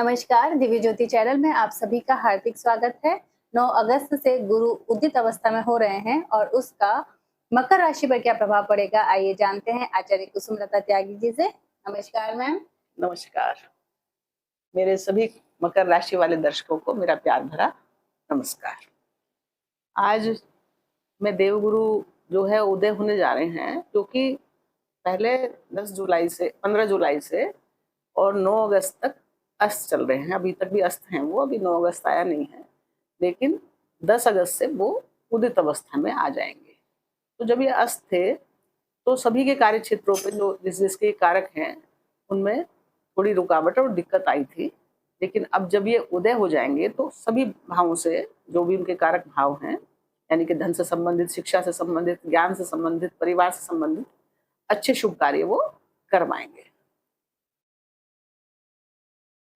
नमस्कार, दिव्य ज्योति चैनल में आप सभी का हार्दिक स्वागत है। 9 अगस्त से गुरु उदित अवस्था में हो रहे हैं और उसका मकर राशि पर क्या प्रभाव पड़ेगा, आइए जानते हैं आचार्य कुसुमलता त्यागी जी से। नमस्कार मैम। नमस्कार। मेरे सभी मकर राशि वाले दर्शकों को मेरा प्यार भरा नमस्कार। आज मैं देवगुरु जो है उदय होने जा रहे हैं, क्योंकि पहले 10 जुलाई से 15 जुलाई से और 9 अगस्त तक अस्त चल रहे हैं। अभी तक भी अस्त हैं, वो अभी 9 अगस्त आया नहीं है, लेकिन 10 अगस्त से वो उदित अवस्था में आ जाएंगे। तो जब ये अस्त थे तो सभी के कार्य क्षेत्रों पे जो जिसके कारक हैं उनमें थोड़ी रुकावट और दिक्कत आई थी। लेकिन अब जब ये उदय हो जाएंगे तो सभी भावों से जो भी उनके कारक भाव हैं, यानी कि धन से संबंधित, शिक्षा से संबंधित, ज्ञान से संबंधित, परिवार से संबंधित अच्छे शुभ कार्य वो करवाएंगे।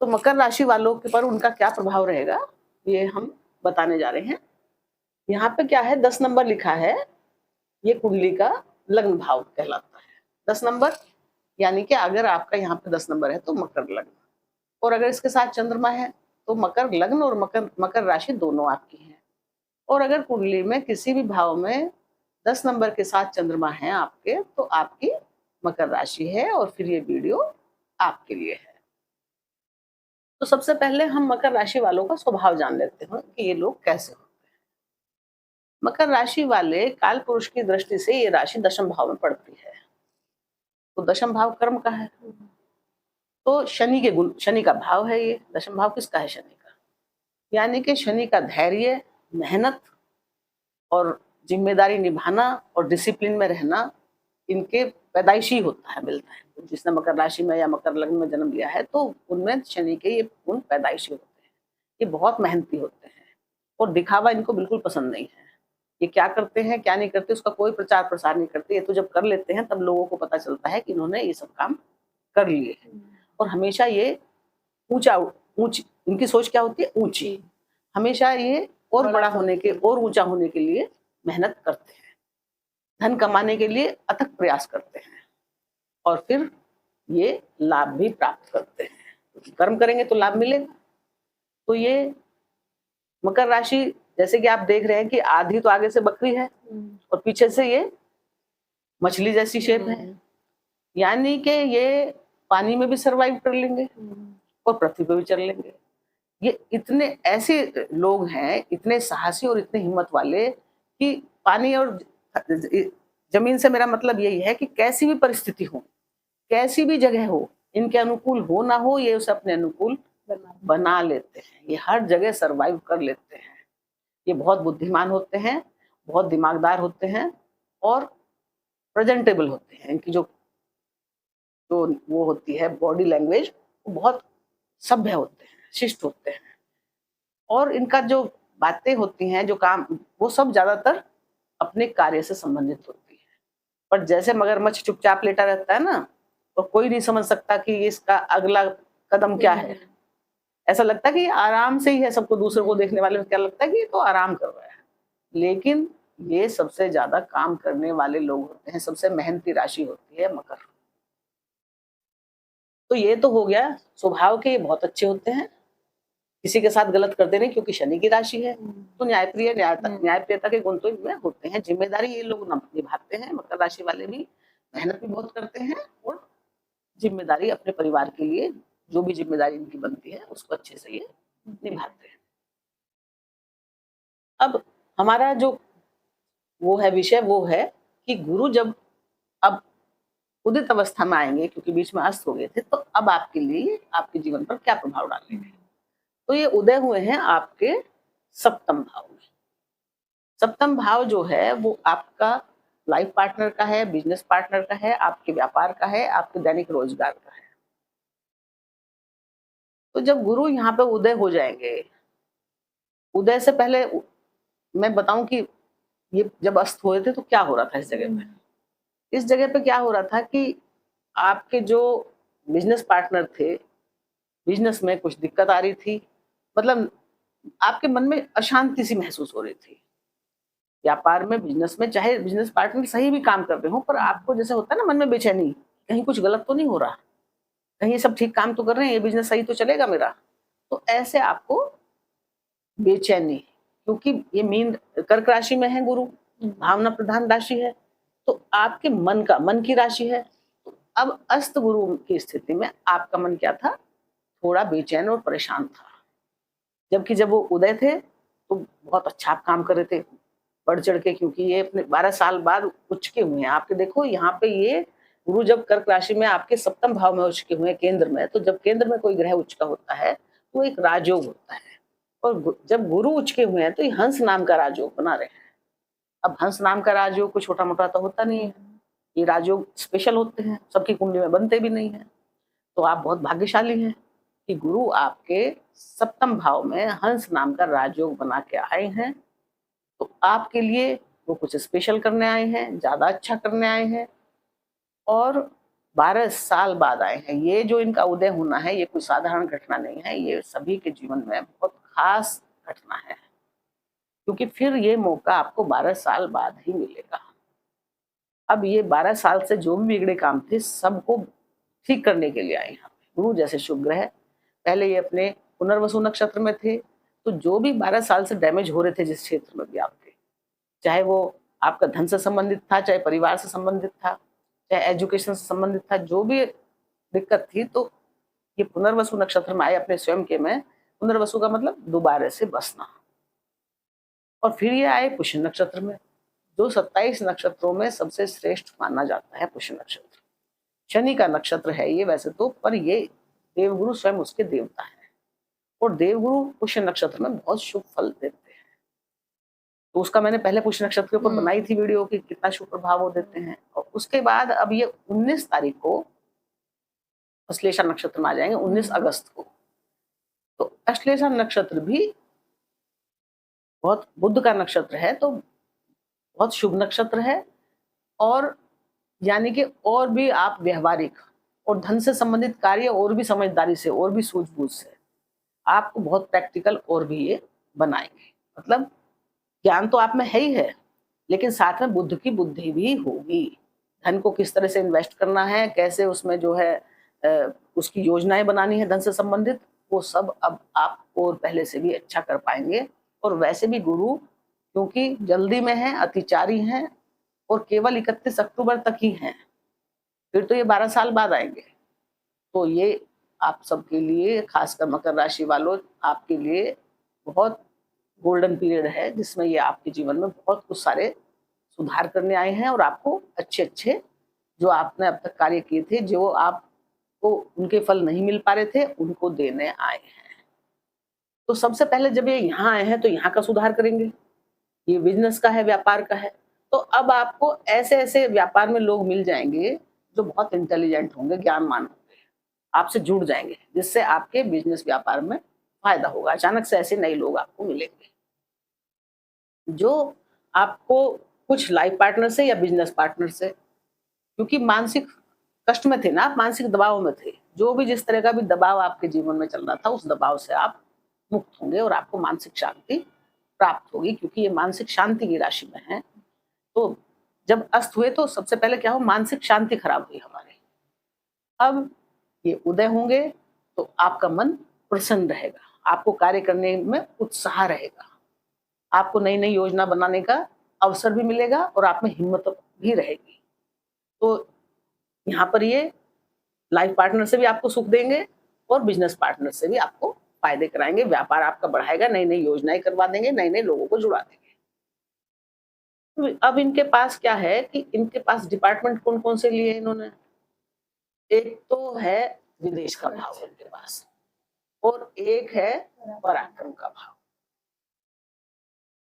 तो मकर राशि वालों के पर उनका क्या प्रभाव रहेगा ये हम बताने जा रहे हैं। यहाँ पे क्या है, 10 नंबर लिखा है, ये कुंडली का लग्न भाव कहलाता है। 10 नंबर यानी कि अगर आपका यहाँ पे 10 नंबर है तो मकर लग्न, और अगर इसके साथ चंद्रमा है तो मकर लग्न और मकर राशि दोनों आपकी हैं। और अगर कुंडली में किसी भी भाव में 10 नंबर के साथ चंद्रमा है आपके, तो आपकी मकर राशि है और फिर ये वीडियो आपके लिए है। तो सबसे पहले हम मकर राशि वालों का स्वभाव जान लेते हैं कि ये लोग कैसे होते हैं। मकर राशि वाले काल पुरुष की दृष्टि से ये राशि दशम भाव में पड़ती है। तो दशम भाव कर्म का है, तो शनि का भाव है। ये दशम भाव किसका है? शनि का। यानी कि शनि का धैर्य, मेहनत और जिम्मेदारी निभाना और डिसिप्लिन में रहना इनके पैदाइशी होता है, मिलता है। जिसने मकर राशि में या मकर लग्न में जन्म लिया है तो उनमें शनि के ये गुण पैदाइशी होते हैं। ये बहुत मेहनती होते हैं और दिखावा इनको बिल्कुल पसंद नहीं है। ये क्या करते हैं क्या नहीं करते उसका कोई प्रचार प्रसार नहीं करते। ये तो जब कर लेते हैं तब लोगों को पता चलता है कि इन्होंने ये सब काम कर लिए हैं। और हमेशा ये ऊंची इनकी सोच क्या होती है? ऊंची। हमेशा ये और बड़ा होने के और ऊंचा होने के लिए मेहनत करते हैं, धन कमाने के लिए अथक प्रयास करते हैं और फिर ये लाभ भी प्राप्त करते हैं। कर्म करेंगे तो लाभ मिलेगा। तो ये मकर राशि, जैसे कि आप देख रहे हैं कि आधी तो आगे से बकरी है और पीछे से ये मछली जैसी शेप है। यानी कि ये पानी में भी सरवाइव कर लेंगे और पृथ्वी पे भी चल लेंगे। ये इतने ऐसे लोग हैं, इतने साहसी और इतने हिम्मत वाले कि पानी और जमीन से मेरा मतलब यही है कि कैसी भी परिस्थिति हो, कैसी भी जगह हो, इनके अनुकूल हो ना हो, ये उसे अपने अनुकूल बना लेते हैं। ये हर जगह सरवाइव कर लेते हैं। ये बहुत बुद्धिमान होते हैं, बहुत दिमागदार होते हैं और प्रेजेंटेबल होते हैं। इनकी जो जो वो होती है बॉडी लैंग्वेज, वो बहुत सभ्य होते हैं, शिष्ट होते हैं। और इनका जो बातें होती हैं, जो काम, वो सब ज्यादातर अपने कार्य से संबंधित होती है। पर जैसे मगरमच्छ चुपचाप लेटा रहता है ना, तो कोई नहीं समझ सकता कि इसका अगला कदम क्या है। ऐसा लगता है कि आराम से ही है। सबको, दूसरों को देखने वाले को क्या लगता है कि ये तो आराम कर रहा है, लेकिन ये सबसे ज्यादा काम करने वाले लोग होते हैं। सबसे मेहनती राशि होती है मकर। तो ये तो हो गया स्वभाव के, ये बहुत अच्छे होते हैं, किसी के साथ गलत करते नहीं, क्योंकि शनि की राशि है। तो न्यायप्रियता के गुण तो इनमें होते हैं। जिम्मेदारी ये लोग निभाते हैं। मकर राशि वाले भी मेहनत भी बहुत करते हैं और जिम्मेदारी अपने परिवार के लिए, जो भी जिम्मेदारी इनकी बनती है उसको अच्छे से ये निभाते हैं। अब हमारा जो वो है विषय, वो है कि गुरु जब अब उदित अवस्था में आएंगे, क्योंकि बीच में अस्त हो गए थे, तो अब आपके लिए, आपके जीवन पर क्या प्रभाव डालेंगे। तो ये उदय हुए हैं आपके सप्तम भाव में। सप्तम भाव जो है वो आपका लाइफ पार्टनर का है, बिजनेस पार्टनर का है, आपके व्यापार का है, आपके दैनिक रोजगार का है। तो जब गुरु यहाँ पे उदय हो जाएंगे, उदय से पहले मैं बताऊं कि ये जब अस्त हुए थे तो क्या हो रहा था इस जगह पे। इस जगह पे क्या हो रहा था कि आपके जो बिजनेस पार्टनर थे, बिजनेस में कुछ दिक्कत आ रही थी। मतलब आपके मन में अशांति सी महसूस हो रही थी। व्यापार में, बिजनेस में, चाहे बिजनेस पार्टनर सही भी काम कर रहे हो, पर आपको जैसे होता है ना मन में बेचैनी, कहीं कुछ गलत तो नहीं हो रहा, कहीं ये सब ठीक काम तो कर रहे हैं, ये बिजनेस सही तो चलेगा मेरा। तो ऐसे आपको बेचैनी, क्योंकि ये मीन कर्क राशि में है गुरु, भावना प्रधान राशि है, तो आपके मन की राशि है। तो अब अस्त गुरु की स्थिति में आपका मन क्या था, थोड़ा बेचैन और परेशान था। जबकि जब वो उदय थे तो बहुत अच्छा आप काम कर रहे थे बढ़ चढ़ के, क्योंकि ये अपने 12 साल बाद उच्च के हुए हैं आपके। देखो यहाँ पे ये गुरु जब कर्क राशि में आपके सप्तम भाव में उच्च के हुए हैं केंद्र में, तो जब केंद्र में कोई ग्रह उच्च का होता है तो एक राजयोग होता है। और जब गुरु उच्च के हुए हैं तो ये हंस नाम का राजयोग बना रहे हैं। अब हंस नाम का राजयोग कोई छोटा मोटा तो होता नहीं है, ये राजयोग स्पेशल होते हैं, सबकी कुंडली में बनते भी नहीं है। तो आप बहुत भाग्यशाली हैं कि गुरु आपके सप्तम भाव में हंस नाम का राजयोग बना के आए हैं। तो आपके लिए वो कुछ स्पेशल करने आए हैं, ज्यादा अच्छा करने आए हैं, और 12 साल बाद आए हैं। ये जो इनका उदय होना है ये कोई साधारण घटना नहीं है, ये सभी के जीवन में बहुत खास घटना है, क्योंकि फिर ये मौका आपको 12 साल बाद ही मिलेगा। अब ये 12 साल से जो भी बिगड़े काम थे सबको ठीक करने के लिए आए हैं गुरु जैसे शुभ ग्रह। पहले ये अपने पुनर्वसु नक्षत्र में थे, तो जो भी 12 साल से डैमेज हो रहे थे जिस क्षेत्र में भी आपके, चाहे वो आपका धन से संबंधित था, चाहे परिवार से संबंधित था, चाहे एजुकेशन से संबंधित था, जो भी दिक्कत थी, तो ये पुनर्वसु नक्षत्र में आए अपने स्वयं के में। पुनर्वसु का मतलब दोबारा से बसना। और फिर ये आए पुष्य नक्षत्र में, जो 27 नक्षत्रों में सबसे श्रेष्ठ माना जाता है पुष्य नक्षत्र। शनि का नक्षत्र है ये वैसे तो, पर ये देवगुरु स्वयं उसके देवता है, और देवगुरु पुष्य नक्षत्र में बहुत शुभ फल देते हैं। तो उसका मैंने पहले पुष्य नक्षत्र के ऊपर बनाई थी वीडियो कि कितना शुभ प्रभाव वो देते हैं। और उसके बाद अब ये 19 तारीख को अश्लेषा नक्षत्र में आ जाएंगे, 19 अगस्त को। तो अश्लेषा नक्षत्र भी बहुत बुध का नक्षत्र है, तो बहुत शुभ नक्षत्र है। और यानी कि और भी आप व्यवहारिक और धन से संबंधित कार्य और भी समझदारी से और भी सूझबूझ से आपको बहुत प्रैक्टिकल और भी ये बनाएंगे। मतलब ज्ञान तो आप में है ही है, लेकिन साथ में बुद्ध की बुद्धि भी होगी। धन को किस तरह से इन्वेस्ट करना है, कैसे उसमें जो है उसकी योजनाएं बनानी है धन से संबंधित, वो सब अब आप और पहले से भी अच्छा कर पाएंगे। और वैसे भी गुरु क्योंकि जल्दी में है, अतिचारी हैं, और केवल 31 अक्टूबर तक ही हैं, फिर तो ये 12 साल बाद आएंगे। तो ये आप सबके लिए, खासकर मकर राशि वालों, आपके लिए बहुत गोल्डन पीरियड है, जिसमें ये आपके जीवन में बहुत कुछ सारे सुधार करने आए हैं, और आपको अच्छे अच्छे जो आपने अब तक कार्य किए थे, जो आपको उनके फल नहीं मिल पा रहे थे, उनको देने आए हैं। तो सबसे पहले जब ये यहाँ आए हैं तो यहाँ का सुधार करेंगे। ये बिजनेस का है, व्यापार का है। तो अब आपको ऐसे ऐसे व्यापार में लोग मिल जाएंगे जो बहुत इंटेलिजेंट होंगे, ज्ञानमान होंगे, आपसे जुड़ जाएंगे, जिससे आपके बिजनेस व्यापार में फायदा होगा। अचानक से ऐसे नए लोग आपको मिलेंगे जो आपको कुछ लाइफ पार्टनर से या बिजनेस पार्टनर से, क्योंकि मानसिक कष्ट में थे ना आप, मानसिक दबाव में थे, जो भी जिस तरह का भी दबाव आपके जीवन में चल रहा था उस दबाव से आप मुक्त होंगे और आपको मानसिक शांति प्राप्त होगी, क्योंकि ये मानसिक शांति की राशि में है। तो जब अस्त हुए तो सबसे पहले क्या हो, मानसिक शांति खराब हुई हमारे। अब ये उदय होंगे तो आपका मन प्रसन्न रहेगा, आपको कार्य करने में उत्साह रहेगा, आपको नई नई योजना बनाने का अवसर भी मिलेगा और आप में हिम्मत भी रहेगी। तो यहाँ पर ये लाइफ पार्टनर से भी आपको सुख देंगे और बिजनेस पार्टनर से भी आपको फायदे कराएंगे, व्यापार आपका बढ़ाएगा, नई नई योजनाएं करवा देंगे, नए नए लोगों को जुड़ा देंगे। तो अब इनके पास क्या है कि इनके पास डिपार्टमेंट कौन कौन से लिए इन्होंने, एक तो है विदेश का भाव इनके पास, और एक है पराक्रम का भाव।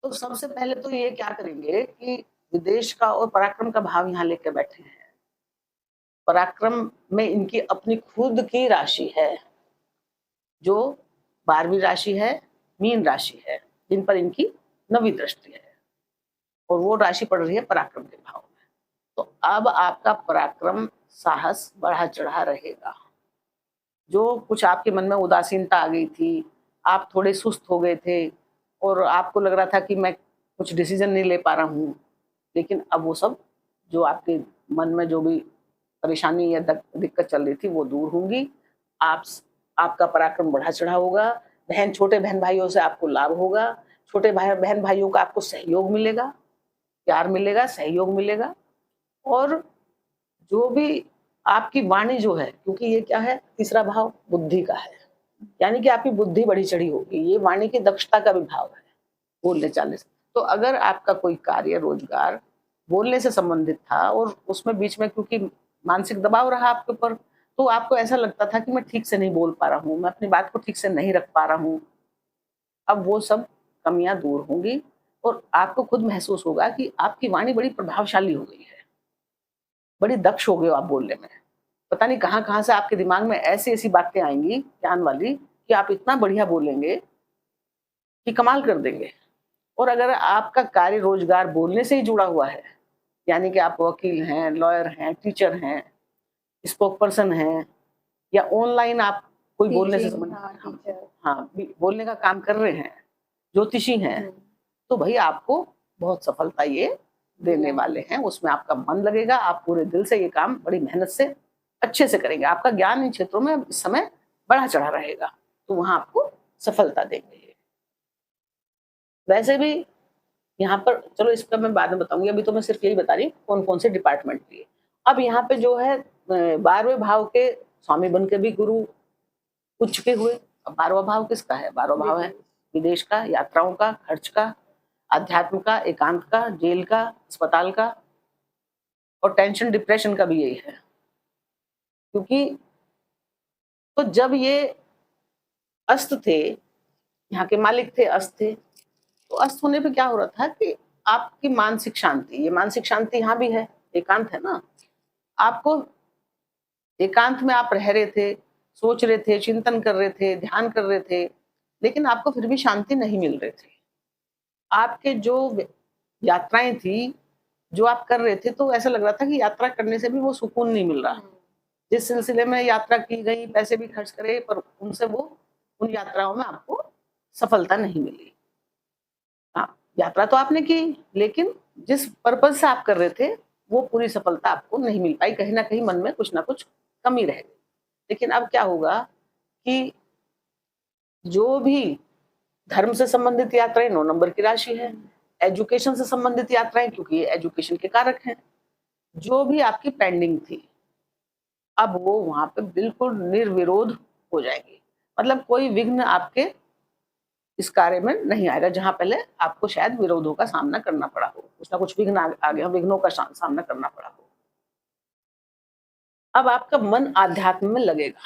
तो सबसे पहले तो ये क्या करेंगे कि विदेश का और पराक्रम का भाव यहाँ लेकर बैठे हैं। पराक्रम में इनकी अपनी खुद की राशि है, जो 12वीं राशि है, मीन राशि है, जिन पर इनकी 9वीं दृष्टि है, और वो राशि पड़ रही है पराक्रम के भाव में। तो अब आपका पराक्रम, साहस बढ़ा चढ़ा रहेगा। जो कुछ आपके मन में उदासीनता आ गई थी, आप थोड़े सुस्त हो गए थे और आपको लग रहा था कि मैं कुछ डिसीजन नहीं ले पा रहा हूँ, लेकिन अब वो सब जो आपके मन में जो भी परेशानी या दिक्कत चल रही थी वो दूर होंगी। आपका पराक्रम बढ़ा चढ़ा होगा, छोटे बहन भाइयों से आपको लाभ होगा, छोटे बहन भाइयों का आपको सहयोग मिलेगा, प्यार मिलेगा, सहयोग मिलेगा। और जो भी आपकी वाणी जो है, क्योंकि ये क्या है, तीसरा भाव बुद्धि का है, यानी कि आपकी बुद्धि बढ़ी चढ़ी होगी, ये वाणी की दक्षता का भी भाव है, बोलने चालने से। तो अगर आपका कोई कार्य रोजगार बोलने से संबंधित था और उसमें बीच में क्योंकि मानसिक दबाव रहा आपके ऊपर, तो आपको ऐसा लगता था कि मैं ठीक से नहीं बोल पा रहा हूँ, मैं अपनी बात को ठीक से नहीं रख पा रहा हूँ, अब वो सब कमियां दूर होंगी और आपको खुद महसूस होगा कि आपकी वाणी बड़ी प्रभावशाली हो गई है, बड़ी दक्ष हो गए हो आप बोलने में। पता नहीं कहाँ-कहाँ से आपके दिमाग में ऐसी-ऐसी बातें आएँगी ज्ञान वाली कि आप इतना बढ़िया बोलेंगे कि कमाल कर देंगे। और अगर आपका कार्य रोजगार बोलने से ही जुड़ा हुआ है, यानी कि आप वकील हैं, लॉयर हैं, टीचर हैं, स्पोक पर्सन हैं या ऑनलाइन आप कोई बोलने से टीचिंग, संबंधित हाँ, हाँ, टीचर। हाँ, बोलने का काम कर रहे हैं, ज्योतिषी हैं, तो भई आपको बहुत सफलता ये देने वाले हैं, उसमें आपका मन लगेगा, आप पूरे दिल से ये काम बड़ी मेहनत से अच्छे से करेंगे। आपका ज्ञान इन क्षेत्रों में इस समय बढ़ा-चढ़ा रहेगा, तो वहाँ आपको सफलता देंगे ये। वैसे भी यहाँ पर चलो इसका मैं बाद में बताऊँगी, अभी तो मैं सिर्फ यही बता रही हूँ कौन-कौन से डिपार्टमेंट लिए। अब यहाँ पे जो है 12वें भाव के स्वामी बन के भी गुरु उच्च के हुए। अब 12वां भाव किसका है? 12वां भाव है विदेश का, यात्राओं का, खर्च का, अध्यात्म का, एकांत का, जेल का, अस्पताल का और टेंशन डिप्रेशन का भी यही है। क्योंकि तो जब ये अस्त थे, यहाँ के मालिक थे, अस्त थे, तो अस्त होने पे क्या हो रहा था कि आपकी मानसिक शांति, ये मानसिक शांति यहाँ भी है, एकांत है ना, आपको एकांत में आप रह रहे थे, सोच रहे थे, चिंतन कर रहे थे, ध्यान कर रहे थे, लेकिन आपको फिर भी शांति नहीं मिल रही थी। आपके जो यात्राएं थी, जो आप कर रहे थे, तो ऐसा लग रहा था कि यात्रा करने से भी वो सुकून नहीं मिल रहा। जिस सिलसिले में यात्रा की गई, पैसे भी खर्च करे, पर उनसे वो उन यात्राओं में आपको सफलता नहीं मिली। हाँ, यात्रा तो आपने की, लेकिन जिस पर्पज से आप कर रहे थे, वो पूरी सफलता आपको नहीं मिल पाई। कहीं न कहीं मन में कुछ न कुछ कमी रह गई। लेकिन अब क्या होगा कि जो भी धर्म से संबंधित यात्राएँ 9 नंबर की राशि है, एजुकेशन से संबंधित यात्राएँ क्योंकि ये एजुकेशन के कारक हैं, जो भी आपकी पेंडिंग थी, अब वो वहाँ पे बिल्कुल निर्विरोध हो जाएगी। मतलब कोई विघ्न आपके इस कार्य में नहीं आएगा, जहाँ पहले आपको शायद विरोधों का सामना करना पड़ा हो, कुछ ना कुछ विघ्न आ गया हो, विघ्नों का सामना करना पड़ा हो। अब आपका मन आध्यात्म में लगेगा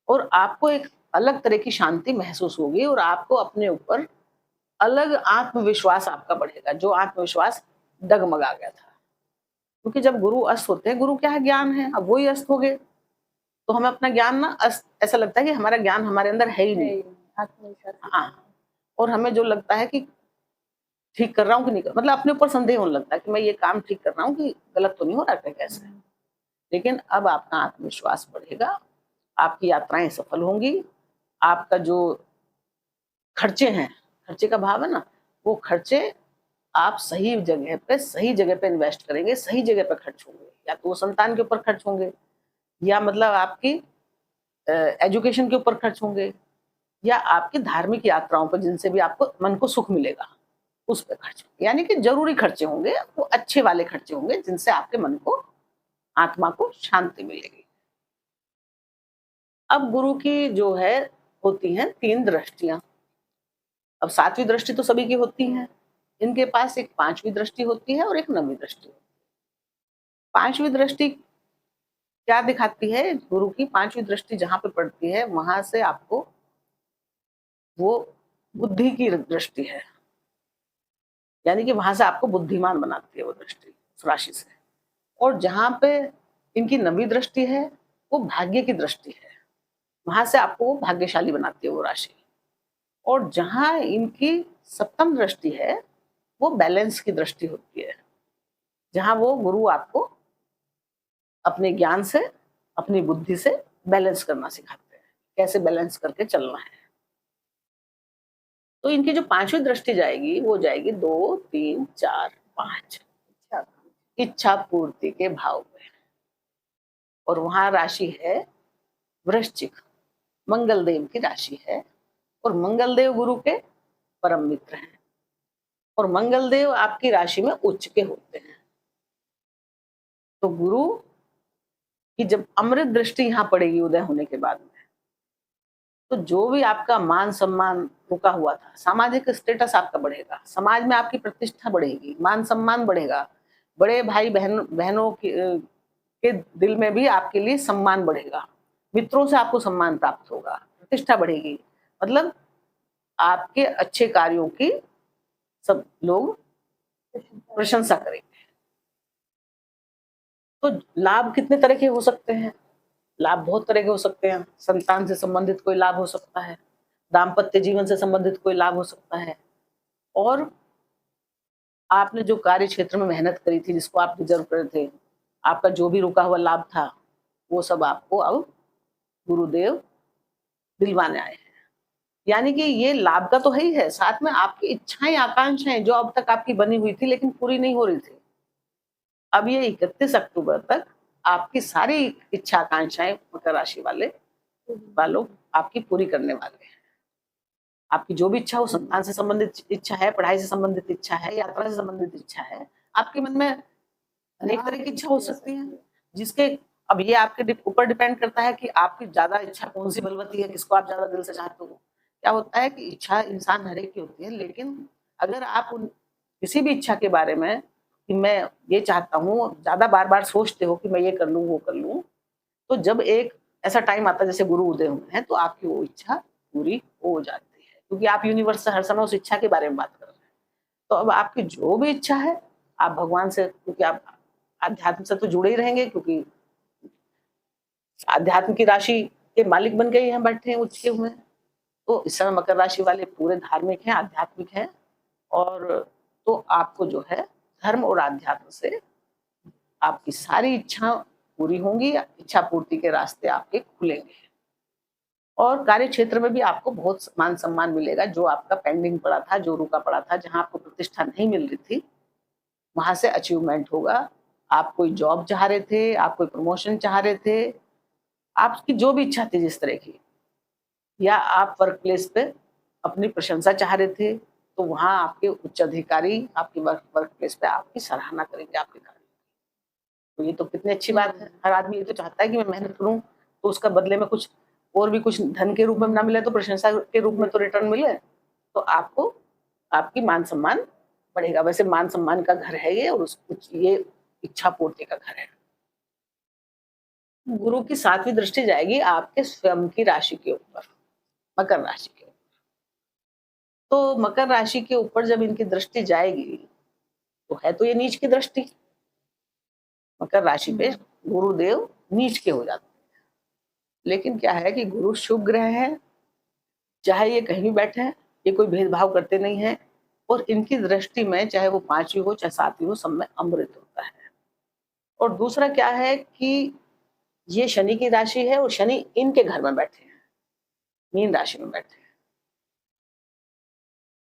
और आपको एक अलग तरह की शांति महसूस होगी और आपको अपने ऊपर अलग आत्मविश्वास आपका बढ़ेगा, जो आत्मविश्वास डगमगा गया था। क्योंकि जब गुरु अस्त होते हैं, गुरु क्या है, ज्ञान है, अब वही अस्त हो गए, तो हमें अपना ज्ञान ना अस्त ऐसा लगता है कि हमारा ज्ञान हमारे अंदर है ही नहीं। आत्मविश्वास। हाँ, और हमें जो लगता है कि ठीक कर रहा हूँ कि नहीं कर, मतलब अपने ऊपर संदेह होने लगता है कि मैं ये काम ठीक कर रहा हूँ कि गलत तो नहीं हो रहा है कैसे। लेकिन अब आपका आत्मविश्वास बढ़ेगा, आपकी यात्राएं सफल होंगी, आपका जो खर्चे हैं, खर्चे का भाव है ना, वो खर्चे आप सही जगह पे इन्वेस्ट करेंगे, सही जगह पे खर्च होंगे, या तो वो संतान के ऊपर खर्च होंगे या मतलब आपकी एजुकेशन के ऊपर खर्च होंगे या आपकी धार्मिक यात्राओं पर जिनसे भी आपको मन को सुख मिलेगा उस पे खर्च होंगे। यानी कि जरूरी खर्चे होंगे, वो अच्छे वाले खर्चे होंगे जिनसे आपके मन को, आत्मा को शांति मिलेगी। अब गुरु की जो है होती हैं 3 दृष्टियां। अब 7वीं दृष्टि तो सभी की होती है, इनके पास एक 5वीं दृष्टि होती है और एक 9वीं दृष्टि होती है। 5वीं दृष्टि क्या दिखाती है? गुरु की 5वीं दृष्टि जहां पे पड़ती है, वहां से आपको वो बुद्धि की दृष्टि है, यानी कि वहां से आपको बुद्धिमान बनाती है वो दृष्टि उस राशि से। और जहां पे इनकी 9वीं दृष्टि है, वो भाग्य की दृष्टि है, वहां से आपको वो भाग्यशाली बनाती है वो राशि। और जहां इनकी 7म दृष्टि है, वो बैलेंस की दृष्टि होती है, जहां वो गुरु आपको अपने ज्ञान से, अपनी बुद्धि से बैलेंस करना सिखाते हैं, कैसे बैलेंस करके चलना है। तो इनकी जो 5वीं दृष्टि जाएगी, वो जाएगी 2, 3, 4, 5 इच्छा पूर्ति के भाव में, और वहां राशि है वृश्चिक, मंगल देव की राशि है, और मंगल देव गुरु के परम मित्र हैं और मंगल देव आपकी राशि में उच्च के होते हैं। तो गुरु की जब अमृत दृष्टि यहाँ पड़ेगी उदय होने के बाद में, तो जो भी आपका मान सम्मान रुका हुआ था, सामाजिक स्टेटस आपका बढ़ेगा, समाज में आपकी प्रतिष्ठा बढ़ेगी, मान सम्मान बढ़ेगा, बड़े भाई बहनों के दिल में भी आपके लिए सम्मान बढ़ेगा, मित्रों से आपको सम्मान प्राप्त होगा, प्रतिष्ठा बढ़ेगी, मतलब आपके अच्छे कार्यों की सब लोग प्रशंसा करेंगे। तो लाभ कितने तरह के हो सकते हैं? लाभ बहुत तरह के हो सकते हैं। संतान से संबंधित कोई लाभ हो सकता है, दाम्पत्य जीवन से संबंधित कोई लाभ हो सकता है, और आपने जो कार्य क्षेत्र में मेहनत करी थी, जिसको आप डिजर्व कर रहे थे, आपका जो भी रुका हुआ लाभ था, वो सब आपको अब गुरुदेव दिलवाने आए हैं। यानी कि ये लाभ का तो है ही है, साथ में आपकी इच्छाएं आकांक्षाएं जो अब तक आपकी बनी हुई थी लेकिन पूरी नहीं हो रही थी, अब ये 31 अक्टूबर तक आपकी सारी इच्छा आकांक्षाएं मकर राशि वालों आपकी पूरी करने वाले हैं। आपकी जो भी इच्छा हो, संतान से संबंधित इच्छा है, पढ़ाई से संबंधित इच्छा है, यात्रा से संबंधित इच्छा है, आपके मन में अनेक तरह की इच्छा हो सकती है, जिसके अब ये आपके ऊपर डिपेंड करता है कि आपकी ज्यादा इच्छा कौन सी बलवती है, किसको आप ज्यादा दिल से चाहते हो। क्या होता है कि इच्छा इंसान हर एक की होती है, लेकिन अगर आप किसी भी इच्छा के बारे में कि मैं ये चाहता हूँ, ज्यादा बार बार सोचते हो कि मैं ये कर लूँ वो कर लूँ, तो जब एक ऐसा टाइम आता है जैसे गुरु उदय हुए हैं, तो आपकी वो इच्छा पूरी हो जाती है, क्योंकि आप यूनिवर्स से हर समय उस इच्छा के बारे में बात कर रहे हैं। तो अब आपकी जो भी इच्छा है, आप भगवान से, क्योंकि आप अध्यात्म से तो जुड़े ही रहेंगे, क्योंकि अध्यात्म की राशि के मालिक बन गए हैं, बैठे हैं, उच्च के हुए हैं। तो इस समय मकर राशि वाले पूरे धार्मिक हैं, आध्यात्मिक हैं, और तो आपको जो है धर्म और आध्यात्म से आपकी सारी इच्छा पूरी होंगी, इच्छा पूर्ति के रास्ते आपके खुलेंगे, और कार्य क्षेत्र में भी आपको बहुत मान सम्मान मिलेगा। जो आपका पेंडिंग पड़ा था, जो रुका पड़ा था, जहां आपको प्रतिष्ठा नहीं मिल रही थी, वहां से अचीवमेंट होगा। आप कोई जॉब चाह रहे थे, आप कोई प्रमोशन चाह रहे थे, आपकी जो भी इच्छा थी जिस तरह की, या आप वर्क प्लेस पे अपनी प्रशंसा चाह रहे थे, तो वहां आपके उच्च अधिकारी आपकी वर्क प्लेस पे आपकी सराहना करेंगे आपके कार्य। तो ये तो कितनी अच्छी बात है। हर आदमी ये तो चाहता है कि मैं मेहनत करूं तो उसका बदले में कुछ और भी, कुछ धन के रूप में ना मिले तो प्रशंसा के रूप में तो रिटर्न मिले, तो आपको आपकी मान सम्मान बढ़ेगा। वैसे मान सम्मान का घर है ये, और ये इच्छा पूर्ति का घर है। गुरु की 7वीं दृष्टि जाएगी आपके स्वयं की राशि के ऊपर, मकर राशि के ऊपर। तो मकर राशि के ऊपर जब इनकी दृष्टि जाएगी, तो है तो ये नीच की दृष्टि, मकर राशि पे गुरुदेव नीच के हो जाते हैं। लेकिन क्या है कि गुरु शुभ ग्रह है, चाहे ये कहीं भी बैठे हैं, ये कोई भेदभाव करते नहीं है, और इनकी दृष्टि में चाहे वो 5वीं हो चाहे 7वीं हो, सब में अमृत होता है। और दूसरा क्या है कि ये शनि की राशि है, और शनि इनके घर में बैठे हैं, मीन राशि में बैठे हैं।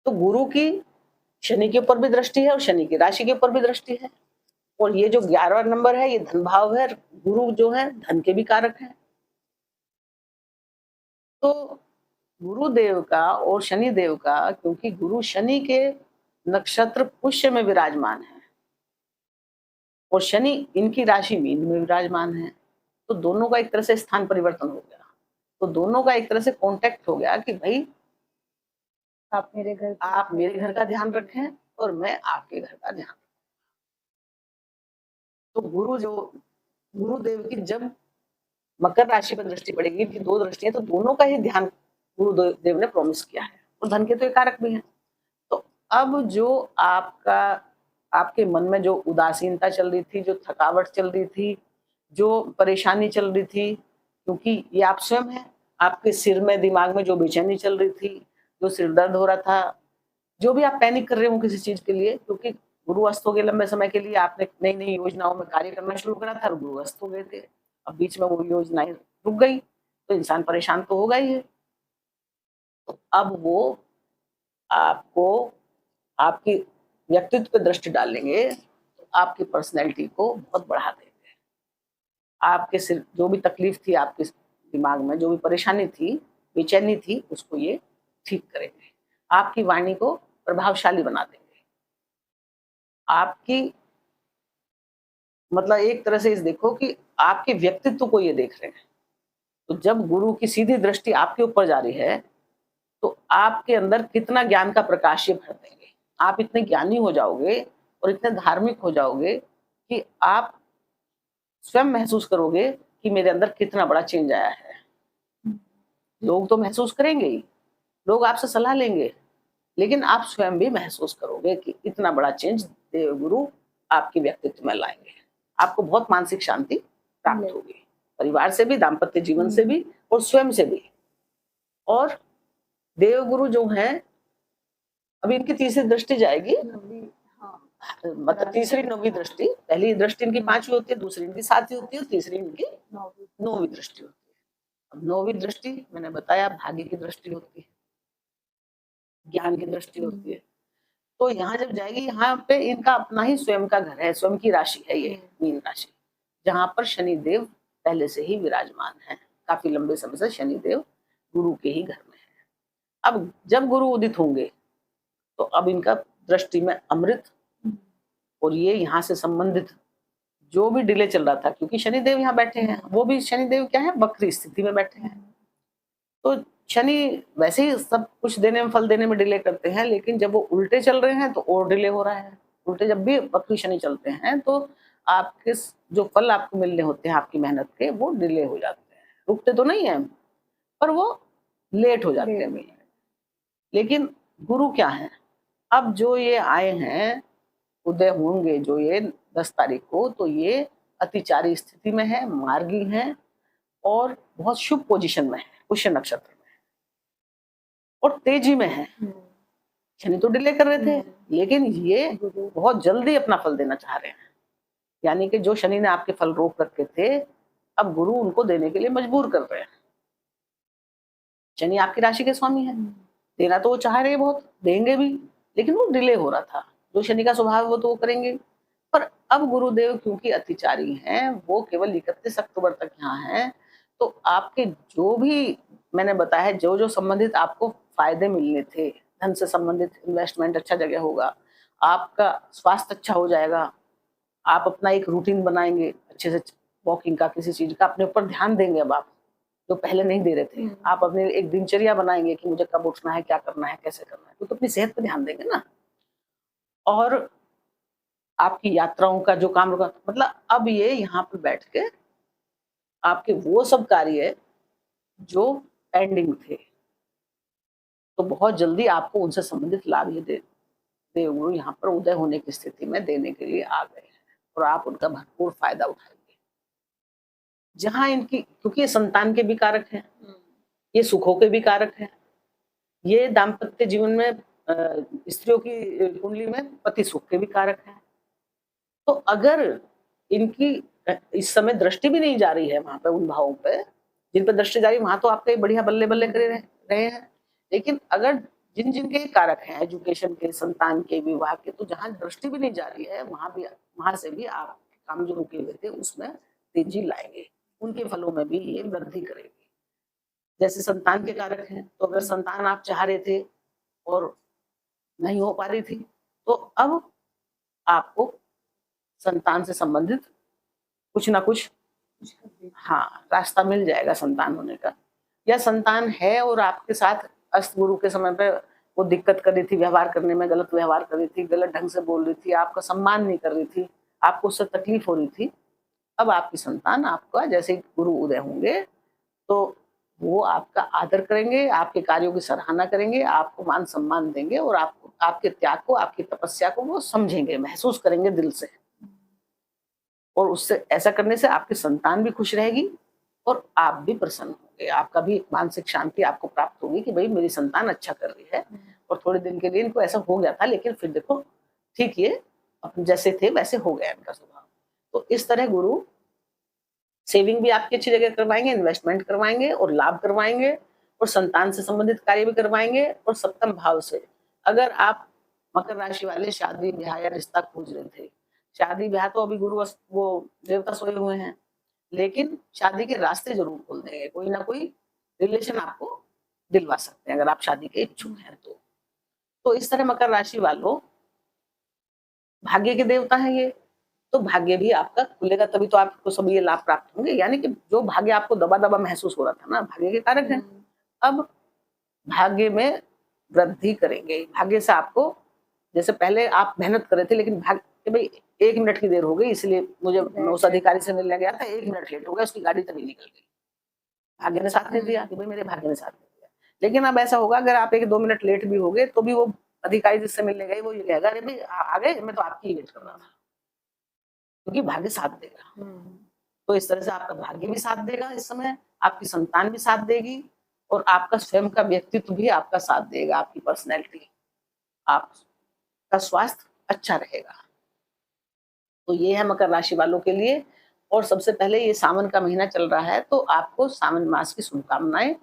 तो गुरु की शनि के ऊपर भी दृष्टि है और शनि की राशि के ऊपर भी दृष्टि है, और ये जो 11वां नंबर है, ये धन भाव है। गुरु जो है धन के भी कारक है। तो गुरुदेव का और शनि देव का, क्योंकि गुरु शनि के नक्षत्र पुष्य में विराजमान है और शनि इनकी राशि मीन में विराजमान है, तो दोनों का एक तरह से स्थान परिवर्तन हो गया। तो दोनों का एक तरह से कांटेक्ट हो गया कि भाई आप मेरे घर का ध्यान रखें और मैं आपके घर का ध्यान। तो गुरुदेव की जब मकर राशि पर दृष्टि पड़ेगी, इनकी 2 दृष्टियां, तो दोनों का ही ध्यान गुरुदेव ने प्रॉमिस किया है, और धन के तो कारक भी हैं। तो अब जो आपके मन में जो उदासीनता चल रही थी, जो थकावट चल रही थी, जो परेशानी चल रही थी, क्योंकि ये आप स्वयं हैं, आपके सिर में, दिमाग में जो बेचैनी चल रही थी, जो सिर दर्द हो रहा था, जो भी आप पैनिक कर रहे हो किसी चीज के लिए, क्योंकि गुरु अस्त हो गए लंबे समय के लिए, आपने नई नई योजनाओं में कार्य करना शुरू करा था और गुरु अस्त हो गए थे, अब बीच में वो योजनाएं रुक गई, तो इंसान परेशान तो होगा ही है। तो अब वो आपको आपकी व्यक्तित्व पे दृष्टि डालेंगे, तो आपकी पर्सनैलिटी को बहुत बढ़ा देंगे। आपके सिर जो भी तकलीफ थी, आपके दिमाग में जो भी परेशानी थी, बेचैनी थी, उसको ये ठीक करेंगे, आपकी वाणी को प्रभावशाली बना देंगे, आपकी मतलब एक तरह से इस देखो कि आपके व्यक्तित्व को ये देख रहे हैं। तो जब गुरु की सीधी दृष्टि आपके ऊपर जा रही है, तो आपके अंदर कितना ज्ञान का प्रकाश ये भर देंगे। आप इतने ज्ञानी हो जाओगे और इतने धार्मिक हो जाओगे कि आप स्वयं महसूस करोगे कि मेरे अंदर कितना बड़ा चेंज आया है। लोग तो महसूस करेंगे ही, लोग आपसे सलाह लेंगे, लेकिन आप स्वयं भी महसूस करोगे कि इतना बड़ा चेंज देवगुरु आपके व्यक्तित्व में लाएंगे। आपको बहुत मानसिक शांति प्राप्त होगी, परिवार से भी, दाम्पत्य जीवन से भी और स्वयं से भी। और देवगुरु जो हैं, अभी इनकी तीसरी दृष्टि जाएगी, मतलब तीसरी नौवीं दृष्टि, पहली दृष्टि इनकी 5वीं होती है, दूसरी इनकी 7वीं होती है, तीसरी इनकी 9वीं दृष्टि होती है। अब 9वीं दृष्टि मैंने बताया भाग्य की दृष्टि होती है, ज्ञान की दृष्टि होती है। तो यहाँ जब जाएगी, यहाँ पे इनका अपना ही स्वयं का घर है, स्वयं की राशि है ये मीन राशि, जहाँ पर शनि देव पहले से ही विराजमान है। काफी लंबे समय से शनि देव गुरु के ही घर में है। अब जब गुरु उदित होंगे तो अब इनका दृष्टि में अमृत, और ये यहाँ से संबंधित जो भी डिले चल रहा था, क्योंकि शनिदेव यहाँ बैठे हैं, वो भी शनिदेव क्या है, वक्री स्थिति में बैठे हैं। तो शनि वैसे ही सब कुछ देने में, फल देने में डिले करते हैं, लेकिन जब वो उल्टे चल रहे हैं तो और डिले हो रहा है। उल्टे जब भी वक्री शनि चलते हैं तो आपके जो फल आपको मिलने होते हैं आपकी मेहनत के, वो डिले हो जाते हैं। रुकते तो नहीं है, पर वो लेट हो जाते हैं मिलने। लेकिन गुरु क्या है, अब जो ये आए हैं, उदय होंगे जो ये 10 तारीख को, तो ये अतिचारी स्थिति में है, मार्गी है और बहुत शुभ पोजीशन में है, पुष्य नक्षत्र में, और तेजी में है। शनि तो डिले कर रहे थे, लेकिन ये बहुत जल्दी अपना फल देना चाह रहे हैं। यानी कि जो शनि ने आपके फल रोक रखे थे, अब गुरु उनको देने के लिए मजबूर कर रहे हैं। शनि आपकी राशि के स्वामी है, देना तो वो चाह रहे बहुत, देंगे भी, लेकिन वो डिले हो रहा था। जो शनि का स्वभाव है वो तो वो करेंगे, पर अब गुरुदेव क्योंकि अतिचारी हैं, वो केवल 31 अक्टूबर तक यहाँ हैं, तो आपके जो भी मैंने बताया, जो जो संबंधित आपको फायदे मिलने थे, धन से संबंधित इन्वेस्टमेंट अच्छा जगह होगा, आपका स्वास्थ्य अच्छा हो जाएगा, आप अपना एक रूटीन बनाएंगे अच्छे से, वॉकिंग का, किसी चीज का अपने ऊपर ध्यान देंगे। अब आप जो पहले नहीं दे रहे थे, आप अपने एक दिनचर्या बनाएंगे कि मुझे कब उठना है, क्या करना है, कैसे करना है, तो अपनी सेहत पर ध्यान देंगे ना। और आपकी यात्राओं का जो काम रुका, मतलब अब ये यहाँ पे बैठ के आपके वो सब कार्य जो पेंडिंग थे, तो बहुत जल्दी आपको उनसे संबंधित लाभ ये देवगुरु यहाँ पर उदय होने की स्थिति में देने के लिए आ गए हैं, और आप उनका भरपूर फायदा उठाएंगे। जहां इनकी, क्योंकि ये संतान के भी कारक हैं, ये सुखों के भी कारक हैं, ये दाम्पत्य जीवन में स्त्रियों की कुंडली में पति सुख के भी कारक हैं। तो अगर इनकी इस समय दृष्टि भी नहीं जा रही है वहां पे, उन भावों पे जिन पर दृष्टि जा रही है, वहां तो आपके बढ़िया बल्ले बल्ले करे रहे हैं, लेकिन अगर जिन जिनके कारक हैं, एजुकेशन के, संतान के, विवाह के, तो जहां दृष्टि भी नहीं जा रही है, वहां से भी आप काम जो रुके हुए थे उसमें तेजी लाएंगे, उनके फलों में भी ये वृद्धि करेगी। जैसे संतान के कारक हैं, तो अगर संतान आप चाह रहे थे और नहीं हो पा रही थी, तो अब आपको संतान से संबंधित कुछ ना कुछ, हाँ, रास्ता मिल जाएगा संतान होने का। या संतान है और आपके साथ अस्त गुरु के समय पे वो दिक्कत कर रही थी, व्यवहार करने में गलत व्यवहार कर रही थी, गलत ढंग से बोल रही थी, आपका सम्मान नहीं कर रही थी, आपको उससे तकलीफ हो रही थी, अब आपकी संतान आपका जैसे गुरु उदय होंगे तो वो आपका आदर करेंगे, आपके कार्यों की सराहना करेंगे, आपको मान सम्मान देंगे, और आपको, आपके त्याग को, आपकी तपस्या को वो समझेंगे, महसूस करेंगे दिल से। और उससे, ऐसा करने से आपकी संतान भी खुश रहेगी और आप भी प्रसन्न होंगे, आपका भी एक मानसिक शांति आपको प्राप्त होगी कि भाई मेरी संतान अच्छा कर रही है। और थोड़े दिन के लिए इनको ऐसा हो गया था, लेकिन फिर देखो ठीक, ये जैसे थे वैसे हो गया इनका स्वभाव। तो इस तरह गुरु सेविंग भी आपकी अच्छी जगह करवाएंगे, इन्वेस्टमेंट करवाएंगे और लाभ करवाएंगे, और संतान से संबंधित कार्य भी करवाएंगे। और सप्तम भाव से, अगर आप मकर राशि वाले शादी ब्याह या रिश्ता खोज रहे थे, शादी ब्याह तो अभी गुरु वो देवता सोए हुए हैं, लेकिन शादी के रास्ते जरूर खोल देंगे, कोई ना कोई रिलेशन आपको दिलवा सकते हैं अगर आप शादी के इच्छुक हैं तो इस तरह मकर राशि वालों, भाग्य के देवता हैं ये, तो भाग्य भी आपका खुलेगा, तभी तो आपको सब ये लाभ प्राप्त होंगे। यानी कि जो भाग्य आपको दबा दबा महसूस हो रहा था ना, भाग्य के कारक है, अब भाग्य में वृद्धि करेंगे। भाग्य से आपको, जैसे पहले आप मेहनत कर रहे थे लेकिन भाग्य भाई 1 मिनट की देर हो गई, इसलिए मुझे मैं उस अधिकारी से मिलने गया था, 1 मिनट लेट हो गया, उसकी गाड़ी तभी निकल गई। भाग्य ने साथ नहीं दिया कि भाई मेरे भाग्य ने साथ नहीं दिया। लेकिन अब ऐसा होगा, अगर आप 1-2 मिनट लेट भी हो गए तो भी वो अधिकारी जिससे मिलने गए वो ये कहेगा, अरे भाई आ गए, मैं तो आपकी ही वेट कर रहा था, क्योंकि भाग्य साथ देगा। तो इस तरह से आपका भाग्य भी साथ देगा इस समय, आपकी संतान भी साथ देगी और आपका स्वयं का व्यक्तित्व भी आपका साथ देगा, आपकी पर्सनैलिटी, आपका स्वास्थ्य अच्छा रहेगा। तो ये है मकर राशि वालों के लिए। और सबसे पहले ये सावन का महीना चल रहा है, तो आपको सावन मास की शुभकामनाएं।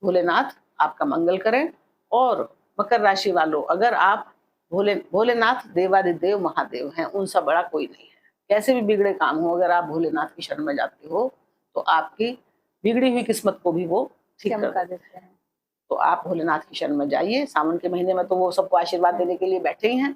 भोलेनाथ आपका मंगल करें। और मकर राशि वालों, अगर आप भोलेनाथ देवादिदेव महादेव हैं, उनसे बड़ा कोई नहीं है। कैसे भी बिगड़े काम हो, अगर आप भोलेनाथ की शरण में जाते हो तो आपकी बिगड़ी हुई किस्मत को भी वो ठीक कर देते हैं। तो आप भोलेनाथ की शरण में जाइए। सावन के महीने में तो वो सबको आशीर्वाद देने के लिए बैठे ही हैं,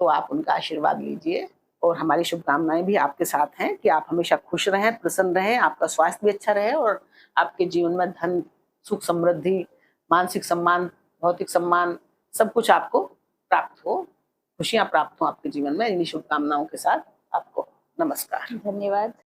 तो आप उनका आशीर्वाद लीजिए। और हमारी शुभकामनाएं भी आपके साथ हैं कि आप हमेशा खुश रहें, प्रसन्न रहें, आपका स्वास्थ्य भी अच्छा रहे और आपके जीवन में धन, सुख, समृद्धि, मानसिक सम्मान, भौतिक सम्मान, सब कुछ आपको प्राप्त हो, खुशियां प्राप्त हो आपके जीवन में। इन्हीं शुभकामनाओं के साथ आपको नमस्कार। धन्यवाद।